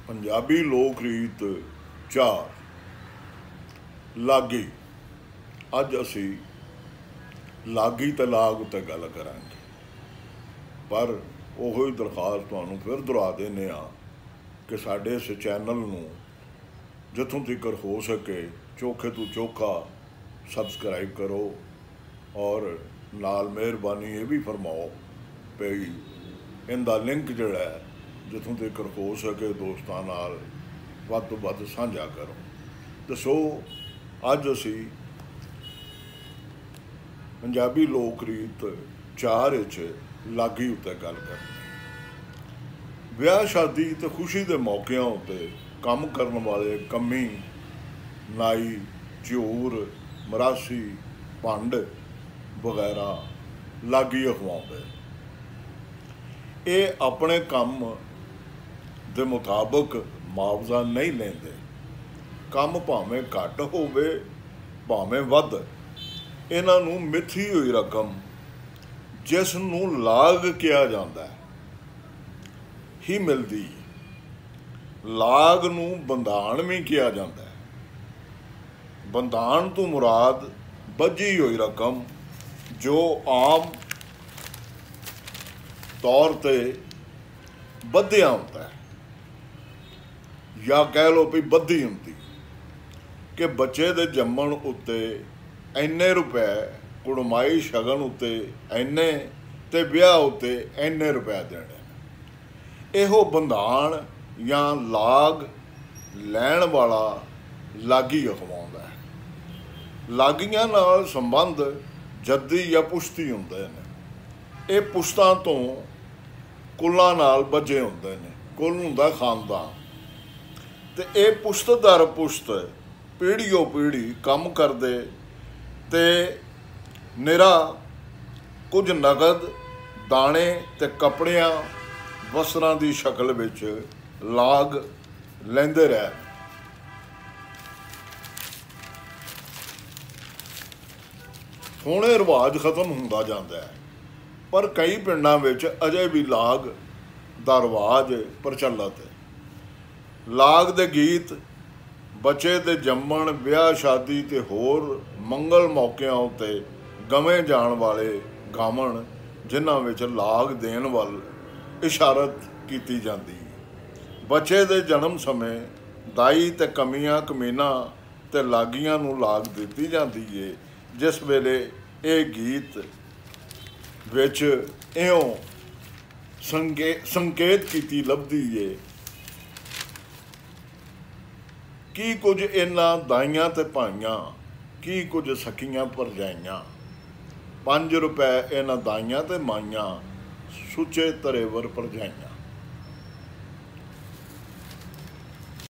पंजाबी लोक रीत 4 लागी। अज असी लागी ते लाग उत्ते गल करांगे, पर ओही दरखास्त तुहानूं फिर दुहरा देने कि साडे इस चैनल नूं जिथों तक हो सके चोखे तो चोखा सबसक्राइब करो और नाल मेहरबानी ये भी फरमाओ भई इनका लिंक जिहड़ा है जिथों तक हो सके दोस्तां नाल वध तो वध साझा करो। तो सो अज असी पंजाबी लोक रीत 4 लागी उत्ते गल करनी। ब्याह शादी तो खुशी के मौकों उत्ते काम करन वाले कमी नाई झूर मरासी भंड वगैरह लागी अखवाउंदे। ये अपने काम दे मुताबिक मुआवजा नहीं लेंदे। काम भावें घट होवे भावें वध, इन्हां नूं मिथी हुई रकम जिस नूं लाग किया जाता है ही मिलदी। लाग नूं बंधाण भी किया जाता है। बंधाण तो मुराद बझी हुई रकम जो आम तौर पर बधिया होता है, या कह लो भी बधी होंदी कि बच्चे दे जम्मण उत्ते इन्ने रुपए, कुड़माई शगन उत्ते इन्ने ते ब्याह उत्ते इन्ने रुपए देने। इहो बंधाण या लाग लैण वाला लागी अखवाउंदा है। लागियां नाल संबंध जद्दी या पुश्ती हुंदे ने। ये पुश्तां तो कुलां नाल बजे हुंदे ने। कुल हुंदा खानदान, ते ये पुश्त दर पुश्त पीढ़ीओ पीढ़ी काम करदे ते निरा कुछ नगद दाने ते कपड़ियां वस्त्रां दी शक्ल विच लाग लैंदे रहे। हुण ये रिवाज खत्म हुंदा जांदा है, पर कई पिंडां विच अजे भी लाग दा रिवाज प्रचलित है। लाग दे गीत बच्चे दे जम्मण ब्याह शादी ते होर मंगल मौकों उत्ते गवे जाण वाले गावण जिन्हां विच लाग देण वल इशारत कीती जांदी। बच्चे दे जन्म समय दाई ते कमियां कमीना ते लागियां नूं लाग दित्ती जांदी है, जिस वेले ये गीत विच इयों संकेत कीती लभदी है की कुछ इन्हां दाइयां ते भाइयां, की कुछ सखियां भरजाइयां। 5 रुपए इन्हां दाइयां ते माइयां सुचे तरेवर भरजाइयां।